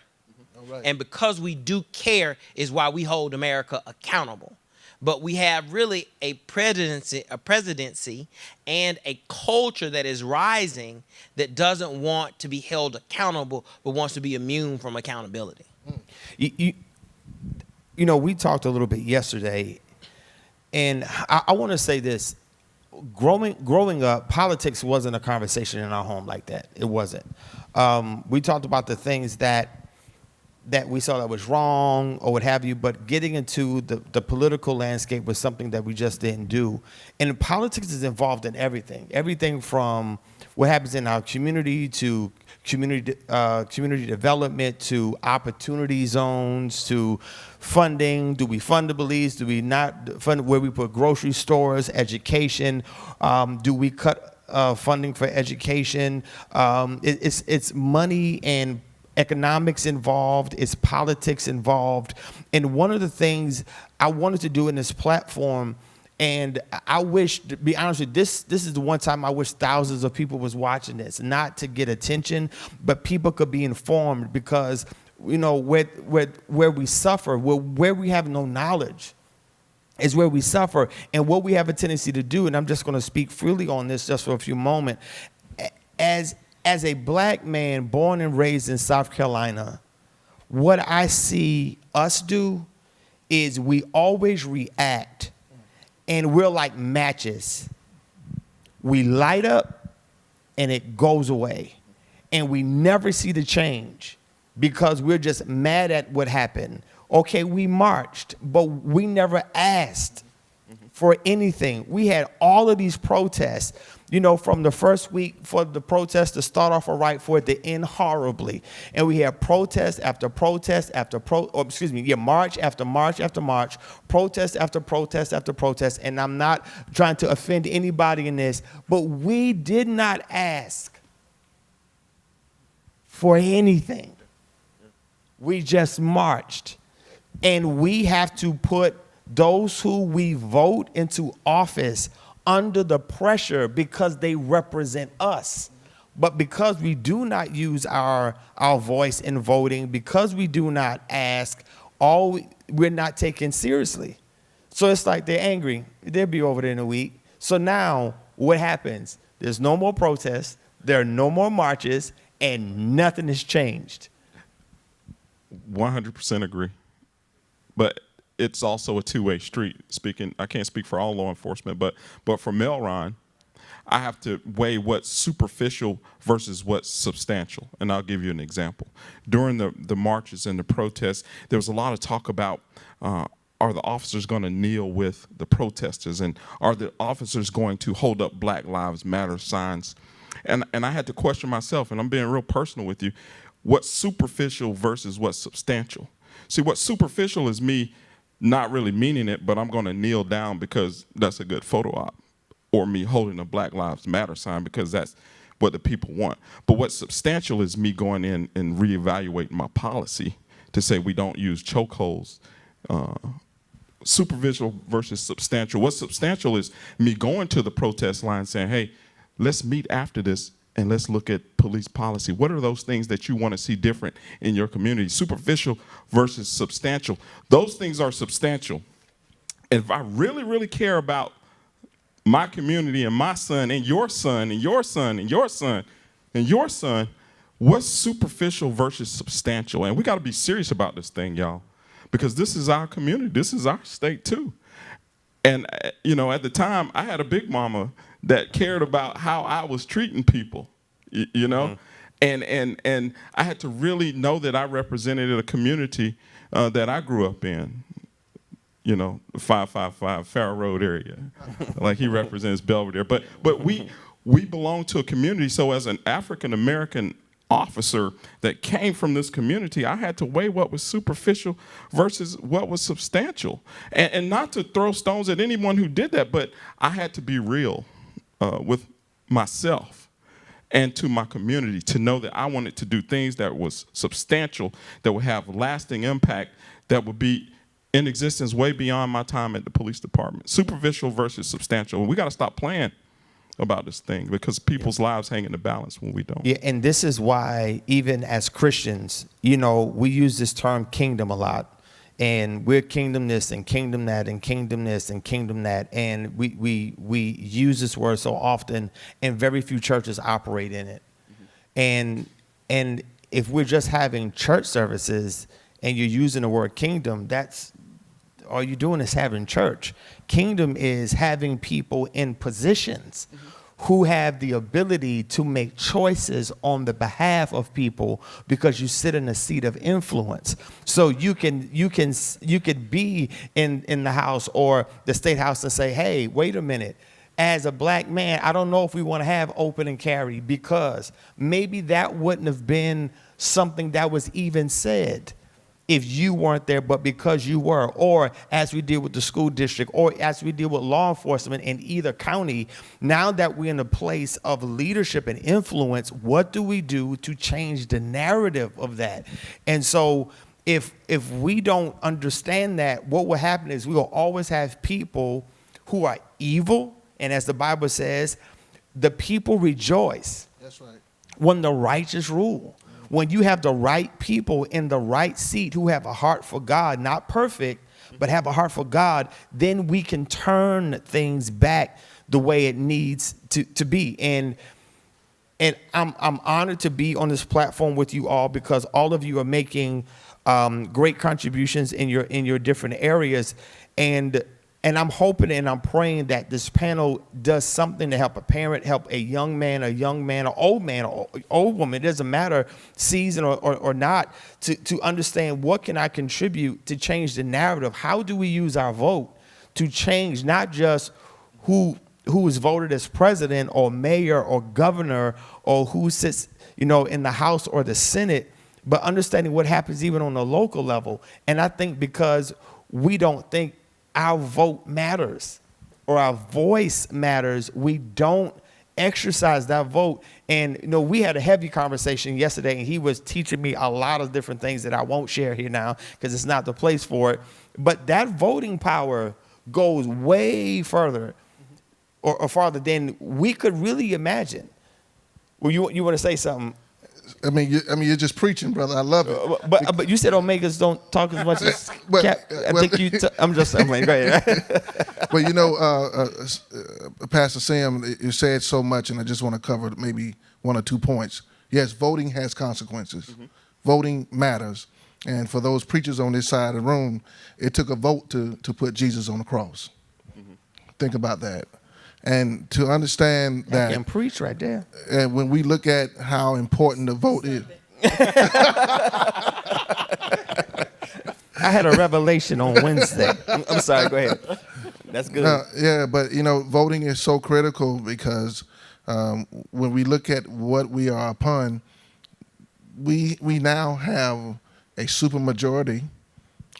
Mm-hmm. Right. And because we do care is why we hold America accountable. But we have really a presidency and a culture that is rising that doesn't want to be held accountable, but wants to be immune from accountability. We talked a little bit yesterday, and I want to say this. Growing up, politics wasn't a conversation in our home like that. It wasn't. We talked about the things that we saw that was wrong or what have you, but getting into the political landscape was something that we just didn't do. And politics is involved in everything from what happens in our community to community development to opportunity zones to funding. Do we fund the police? Do we not fund where we put grocery stores, education? Do we cut funding for education? It's money and economics involved, it's politics involved. And one of the things I wanted to do in this platform And I wish, to be honest with you, this is the one time I wish thousands of people was watching this, not to get attention, but people could be informed, because, you know, where we suffer, where we have no knowledge is where we suffer. And what we have a tendency to do, and I'm just going to speak freely on this just for a few moments, as a black man born and raised in South Carolina, what I see us do is we always react, and we're like matches. We light up and it goes away, and we never see the change because we're just mad at what happened. Okay, we marched, but we never asked for anything. We had all of these protests, you know, from the first week for the protests to start off all right, for it to end horribly. And we had protest after protest after march after march after march, protest after protest after protest. And I'm not trying to offend anybody in this, but we did not ask for anything. We just marched. And we have to put those who we vote into office under the pressure because they represent us. But because we do not use our voice in voting, because we do not ask, we're not taken seriously. So it's like they're angry. They'll be over there in a week. So now what happens? There's no more protests. There are no more marches, and nothing has changed. 100% agree. But it's also a two-way street. I can't speak for all law enforcement, but for Melron, I have to weigh what's superficial versus what's substantial. And I'll give you an example. During the marches and the protests, there was a lot of talk about, are the officers going to kneel with the protesters? And are the officers going to hold up Black Lives Matter signs? And I had to question myself, and I'm being real personal with you, what's superficial versus what's substantial? See, what's superficial is me not really meaning it, but I'm going to kneel down because that's a good photo op, or me holding a Black Lives Matter sign because that's what the people want. But what's substantial is me going in and reevaluating my policy to say we don't use chokeholds. Superficial versus substantial. What's substantial is me going to the protest line saying, hey, let's meet after this and let's look at police policy. What are those things that you want to see different in your community? Superficial versus substantial. Those things are substantial. And if I really, really care about my community and my son and your son and your son and your son and your son, what's superficial versus substantial? And we got to be serious about this thing, y'all, because this is our community. This is our state too. And, you know, at the time, I had a big mama that cared about how I was treating people, you know? Mm-hmm. And I had to really know that I represented a community that I grew up in, you know, 555 Farrow Road area, like he represents Belvedere. But we belong to a community, so as an African-American officer that came from this community, I had to weigh what was superficial versus what was substantial. And not to throw stones at anyone who did that, but I had to be real with myself and to my community to know that I wanted to do things that was substantial, that would have lasting impact, that would be in existence way beyond my time at the police department. Superficial versus substantial. And we got to stop playing about this thing because people's lives hang in the balance when we don't. Yeah, and this is why even as Christians, you know, we use this term kingdom a lot. And we're kingdom this and kingdom that and kingdom this and kingdom that. And we use this word so often, and very few churches operate in it. Mm-hmm. And if we're just having church services and you're using the word kingdom, that's all you're doing is having church. Kingdom is having people in positions who have the ability to make choices on the behalf of people because you sit in a seat of influence. So you could be in the House or the State House and say, hey, wait a minute. As a black man, I don't know if we want to have open and carry because maybe that wouldn't have been something that was even said if you weren't there, but because you were, or as we deal with the school district, or as we deal with law enforcement in either county, now that we're in a place of leadership and influence, what do we do to change the narrative of that? And so if we don't understand that, what will happen is we will always have people who are evil. And as the Bible says, the people rejoice That's right. when the righteous rule. When you have the right people in the right seat who have a heart for God, not perfect, but have a heart for God, then we can turn things back the way it needs to be. And I'm honored to be on this platform with you all, because all of you are making great contributions in your different areas. And I'm hoping and I'm praying that this panel does something to help a parent, help a young man, or old woman, it doesn't matter, seasoned or not, to understand what can I contribute to change the narrative. How do we use our vote to change not just who is voted as president or mayor or governor or who sits, in the House or the Senate, but understanding what happens even on the local level. And I think because we don't think our vote matters or our voice matters, we don't exercise that vote. And we had a heavy conversation yesterday, and he was teaching me a lot of different things that I won't share here now because it's not the place for it. But that voting power goes way further or farther than we could really imagine. Well, you want to say something? I mean, you're just preaching, brother. I love it. But you said Omegas don't talk as much as Well, Cap. I'm playing. Go ahead. But Pastor Sam, you said so much, and I just want to cover maybe one or 2 points. Yes, voting has consequences. Mm-hmm. Voting matters. And for those preachers on this side of the room, it took a vote to put Jesus on the cross. Mm-hmm. Think about that. And to understand that, and preach right there. And when we look at how important the vote is, I had a revelation on Wednesday. I'm sorry. Go ahead. That's good. Yeah, but voting is so critical because when we look at what we are upon, we now have a supermajority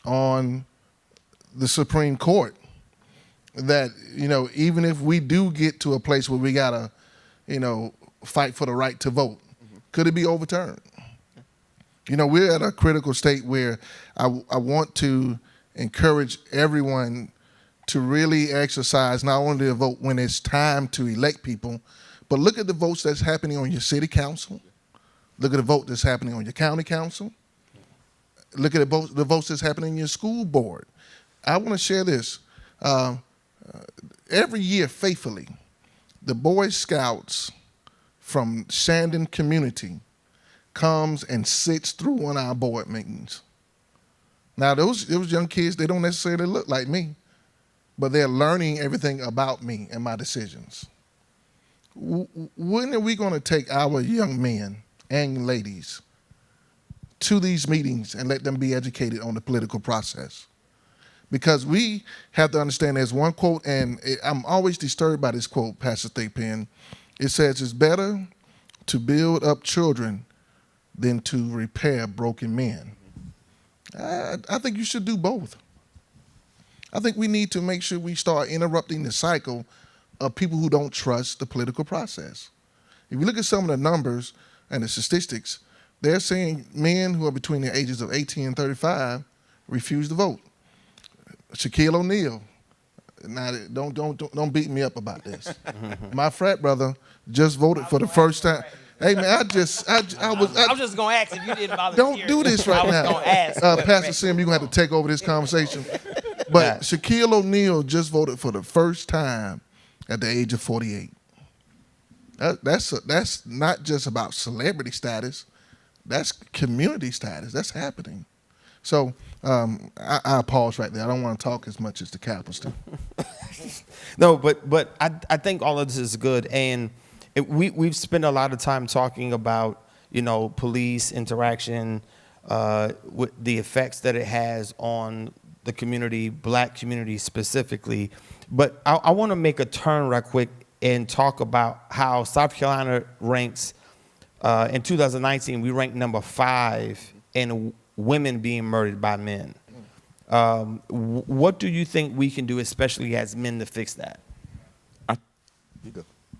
on the Supreme Court. That even if we do get to a place where we gotta fight for the right to vote, could it be overturned? We're at a critical state where I want to encourage everyone to really exercise not only the vote when it's time to elect people, but look at the votes that's happening on your city council. Look at the vote that's happening on your county council. Look at the votes that's happening in your school board. I want to share this. Every year, faithfully, the Boy Scouts from Shandon community comes and sits through one of our board meetings. Now, those young kids, they don't necessarily look like me, but they're learning everything about me and my decisions. When are we going to take our young men and ladies to these meetings and let them be educated on the political process? Because we have to understand there's one quote, and I'm always disturbed by this quote, Pastor Thigpen. It says, it's better to build up children than to repair broken men. I think you should do both. I think we need to make sure we start interrupting the cycle of people who don't trust the political process. If you look at some of the numbers and the statistics, they're saying men who are between the ages of 18 and 35 refuse to vote. Shaquille O'Neal. Now, don't beat me up about this. My frat brother just voted for the first time. Hey man, I was just gonna ask if you didn't volunteer. Don't do this right now. Gonna ask. Pastor Sim, you're gonna have to take over this conversation. But Shaquille O'Neal just voted for the first time at the age of 48. That's not just about celebrity status. That's community status. That's happening. So I'll pause right there. I don't want to talk as much as the Capitals do. No, but I think all of this is good, and we've spent a lot of time talking about police interaction, with the effects that it has on the community, black community specifically. But I want to make a turn right quick and talk about how South Carolina ranks. In 2019, we ranked number 5 in women being murdered by men. What do you think we can do, especially as men, to fix that?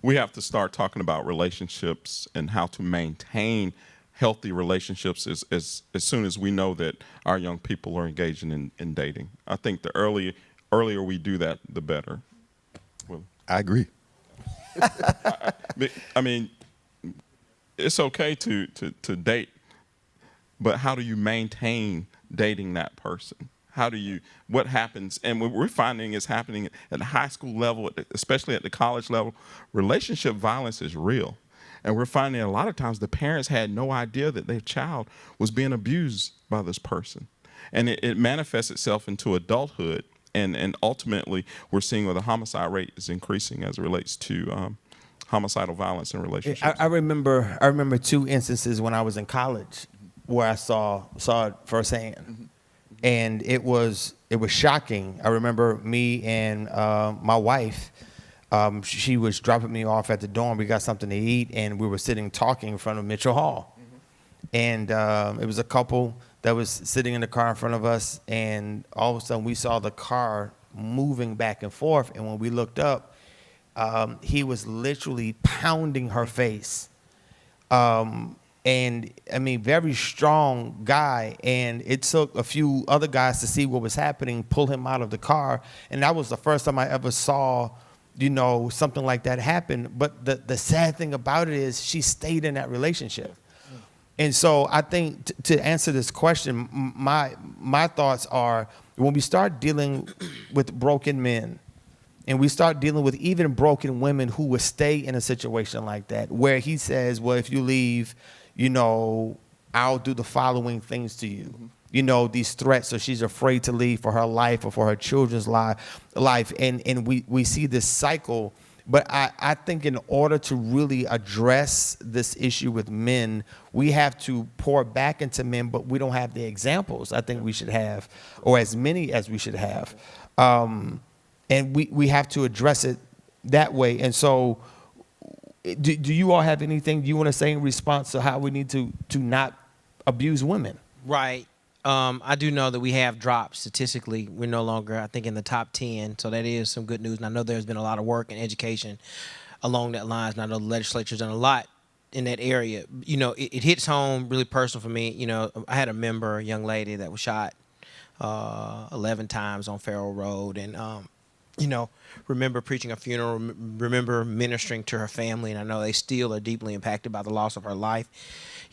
We have to start talking about relationships and how to maintain healthy relationships as soon as we know that our young people are engaging in dating. I think the earlier we do that, the better. Willie? I agree. I mean, it's okay to date, but how do you maintain dating that person? What happens? And what we're finding is happening at the high school level, especially at the college level. Relationship violence is real. And we're finding a lot of times the parents had no idea that their child was being abused by this person. And it manifests itself into adulthood. And ultimately, we're seeing where the homicide rate is increasing as it relates to homicidal violence in relationships. I remember two instances when I was in college where I saw it firsthand, and it was shocking. I remember me and my wife. She was dropping me off at the dorm. We got something to eat, and we were sitting talking in front of Mitchell Hall, and it was a couple that was sitting in the car in front of us, and all of a sudden we saw the car moving back and forth, and when we looked up, he was literally pounding her face. And I mean, very strong guy. And it took a few other guys to see what was happening, pull him out of the car. And that was the first time I ever saw, something like that happen. But the sad thing about it is she stayed in that relationship. And so I think to answer this question, my thoughts are when we start dealing with broken men, and we start dealing with even broken women who would stay in a situation like that, where he says, well, if you leave, I'll do the following things to you. These threats, so she's afraid to leave for her life or for her children's life. And we see this cycle. But I think in order to really address this issue with men, we have to pour back into men, but we don't have the examples I think we should have, or as many as we should have. And we have to address it that way. And so do you all have anything you want to say in response to how we need to not abuse women? Right. I do know that we have dropped statistically. We're no longer, I think, in the top 10. So that is some good news. And I know there's been a lot of work and education along that lines. And I know the legislature's done a lot in that area. It hits home really personal for me. I had a young lady that was shot 11 times on Farrell Road. And, remember preaching a funeral, remember ministering to her family. And I know they still are deeply impacted by the loss of her life.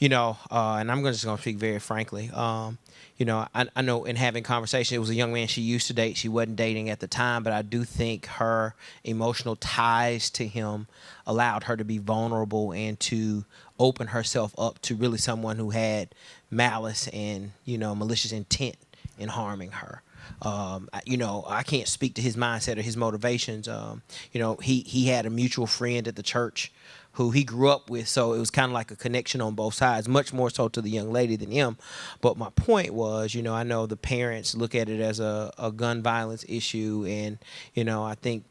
And I'm just going to speak very frankly. I know in having conversation, it was a young man she used to date. She wasn't dating at the time, but I do think her emotional ties to him allowed her to be vulnerable and to open herself up to really someone who had malice and, malicious intent in harming her. I can't speak to his mindset or his motivations. He had a mutual friend at the church who he grew up with, so it was kind of like a connection on both sides, much more so to the young lady than him. But my point was, I know the parents look at it as a gun violence issue, and, I think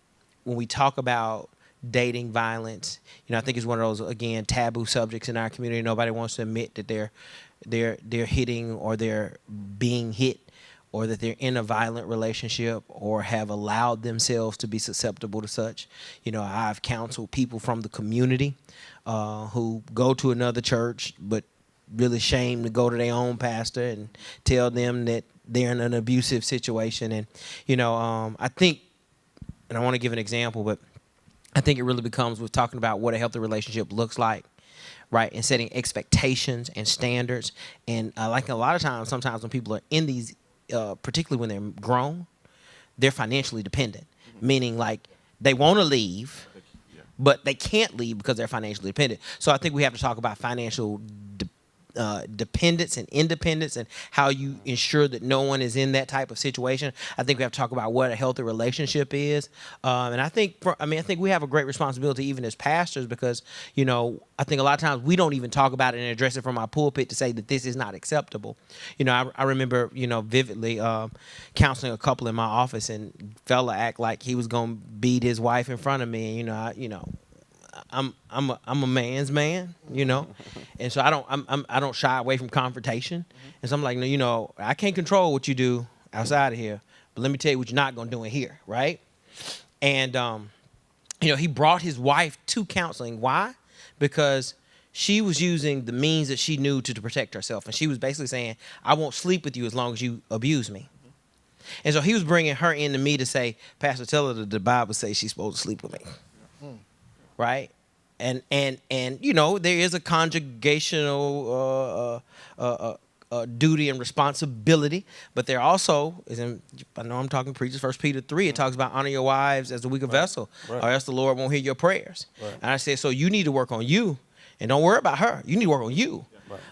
when we talk about dating violence, I think it's one of those, again, taboo subjects in our community. Nobody wants to admit that they're hitting or they're being hit, or that they're in a violent relationship or have allowed themselves to be susceptible to such. I've counseled people from the community who go to another church but really ashamed to go to their own pastor and tell them that they're in an abusive situation. And, I think, and I want to give an example, but I think it really becomes with talking about what a healthy relationship looks like, right, and setting expectations and standards. And like a lot of times, sometimes when people are in these, particularly when they're grown, they're financially dependent, meaning like they want to leave, but they can't leave because they're financially dependent. So I think we have to talk about financial dependence and independence and how you ensure that no one is in that type of situation. I think we have to talk about what a healthy relationship is. And I think we have a great responsibility even as pastors because, I think a lot of times we don't even talk about it and address it from our pulpit to say that this is not acceptable. I remember, vividly counseling a couple in my office, and fella act like he was going to beat his wife in front of me. And, I'm a man's man, and so I don't shy away from confrontation. And so I'm like, no, I can't control what you do outside of here, but let me tell you what you're not gonna do in here, right? And he brought his wife to counseling. Why? Because she was using the means that she knew to protect herself, and she was basically saying, I won't sleep with you as long as you abuse me. And so he was bringing her into me to say, Pastor, tell her that the Bible says she's supposed to sleep with me. Right? And you know, there is a conjugational duty and responsibility, but there also is in, I know I'm talking preachers, 1 Peter 3, it talks about honor your wives as the weaker vessel, or else the Lord won't hear your prayers. And I said, so you need to work on you, and don't worry about her. You need to work on you.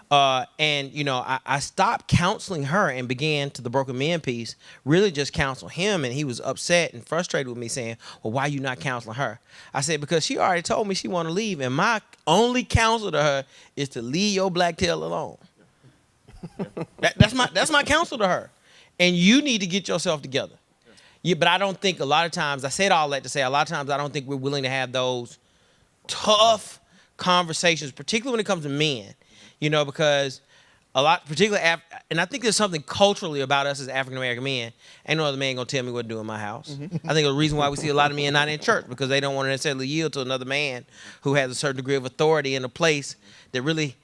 And, you know, I stopped counseling her and began to the broken man piece, really just counsel him. And he was upset and frustrated with me saying, well, why are you not counseling her? I said, because she already told me she want to leave. And my only counsel to her is to leave your black tail alone. That's my counsel to her. And you need to get yourself together. Yeah, but I don't think a lot of times, I said all that to say, a lot of times I don't think we're willing to have those tough conversations, particularly when it comes to men. You know, because a lot, particularly, and I think there's something culturally about us as African-American men. Ain't no other man gonna tell me what to do in my house. I think the reason why we see a lot of men not in church, because they don't want to necessarily yield to another man who has a certain degree of authority in a place that really,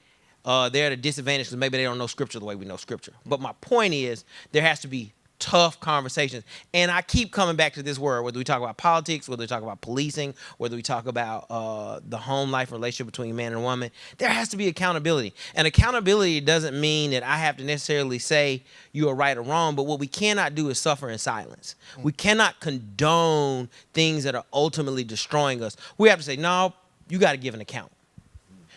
they're at a disadvantage because maybe they don't know Scripture the way we know Scripture. But my point is, there has to be tough conversations. And I keep coming back to this word, whether we talk about politics, whether we talk about policing, whether we talk about the home life relationship between man and woman, there has to be accountability. And accountability doesn't mean that I have to necessarily say you are right or wrong, but what we cannot do is suffer in silence. We cannot condone things that are ultimately destroying us. We have to say, no, you got to give an account.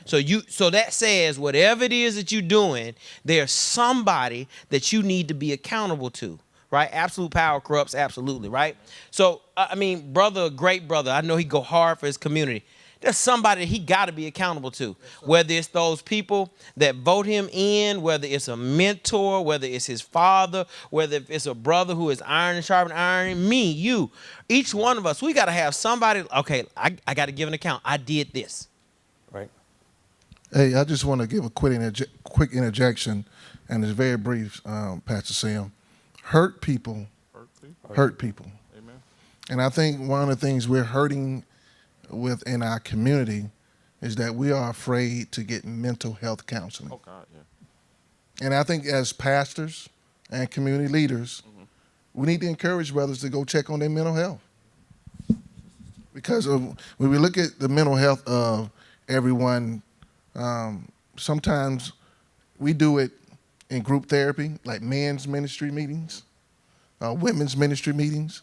So that says whatever it is that you're doing, there's somebody that you need to be accountable to. Right? Absolute power corrupts absolutely, right? So, I mean, brother, great brother, I know he go hard for his community. There's somebody he got to be accountable to, whether it's those people that vote him in, whether it's a mentor, whether it's his father, whether it's a brother who is iron and sharpen iron, me, you, each one of us, we got to have somebody, okay, I got to give an account. I did this. Right. Hey, I just want to give a quick interjection, and it's very brief, Pastor Sam. Hurt people hurt people. Amen. And I think one of the things we're hurting with in our community is that we are afraid to get mental health counseling. Oh, God, yeah. And I think as pastors and community leaders, we need to encourage brothers to go check on their mental health. Because when we look at the mental health of everyone, sometimes we do it in group therapy, like men's ministry meetings, women's ministry meetings,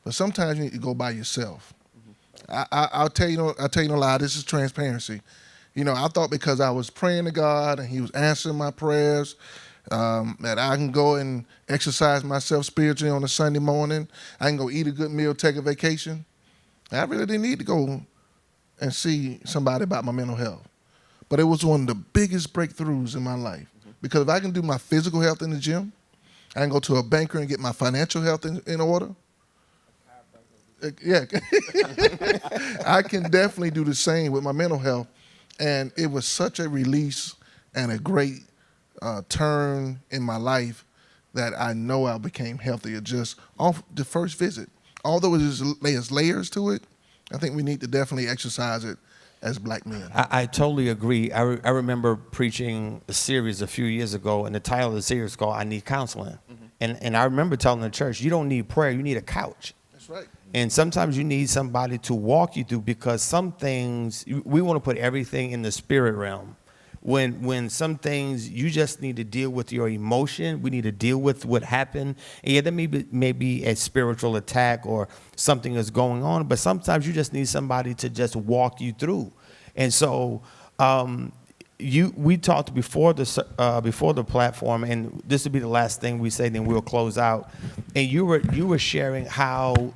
but sometimes you need to go by yourself. I'll tell you no lie. This is transparency. You know, I thought because I was praying to God and He was answering my prayers, that I can go and exercise myself spiritually on a Sunday morning. I can go eat a good meal, take a vacation. I really didn't need to go and see somebody about my mental health. But it was one of the biggest breakthroughs in my life. Because if I can do my physical health in the gym, I can go to a banker and get my financial health in order. Yeah, I can definitely do the same with my mental health. And it was such a release and a great turn in my life that I know I became healthier just off the first visit. Although there's layers to it, I think we need to definitely exercise it as black men. I totally agree. I remember preaching a series a few years ago, and the title of the series is called I Need Counseling. And I remember telling the church, you don't need prayer, you need a couch. That's right. And sometimes you need somebody to walk you through, because some things, we want to put everything in the spirit realm. When some things you just need to deal with your emotion, we need to deal with what happened. And yeah, there may be a spiritual attack or something is going on, but sometimes you just need somebody to just walk you through. And so we talked before the platform, and this will be the last thing we say, then we'll close out. And you were sharing how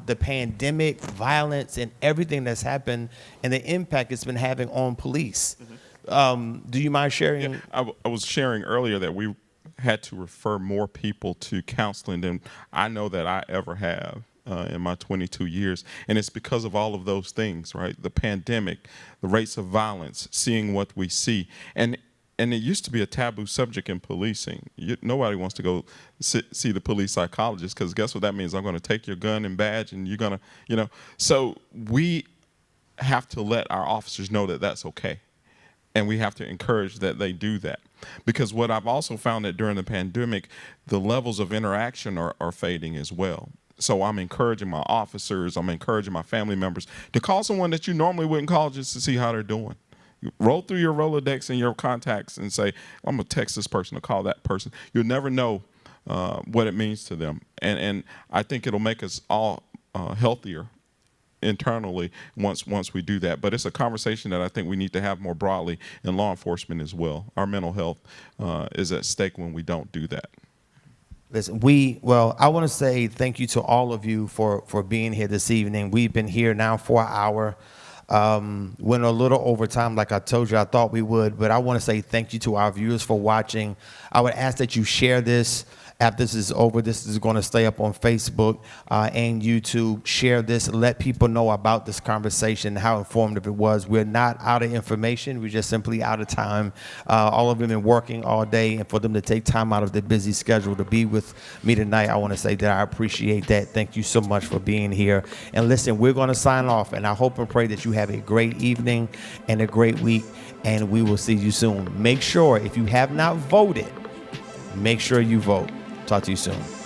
the pandemic, violence, and everything that's happened, and the impact it's been having on police. Do you mind sharing? Yeah, I was sharing earlier that we had to refer more people to counseling than I know that I ever have in my 22 years. And it's because of all of those things, right? The pandemic, the rates of violence, seeing what we see. And it used to be a taboo subject in policing. Nobody wants to go see the police psychologist, because guess what that means? I'm going to take your gun and badge, and you're going to, So we have to let our officers know that that's okay. And we have to encourage that they do that. Because what I've also found that during the pandemic, the levels of interaction are fading as well. So I'm encouraging my officers, I'm encouraging my family members to call someone that you normally wouldn't call just to see how they're doing. You roll through your Rolodex and your contacts and say, I'm going to text this person or call that person. You'll never know what it means to them. And I think it'll make us all healthier internally once we do that. But it's a conversation that I think we need to have more broadly in law enforcement as well. Our mental health is at stake when we don't do that. Listen, I want to say thank you to all of you for being here this evening. We've been here now for an hour. Went a little over time, like I told you, I thought we would, but I want to say thank you to our viewers for watching. I would ask that you share this. After this is over, this is going to stay up on Facebook and YouTube. Share this. Let people know about this conversation, how informative it was. We're not out of information. We're just simply out of time. All of them been working all day, and for them to take time out of their busy schedule to be with me tonight, I want to say that I appreciate that. Thank you so much for being here. And listen, we're going to sign off, and I hope and pray that you have a great evening and a great week, and we will see you soon. Make sure, if you have not voted, make sure you vote. Talk to you soon.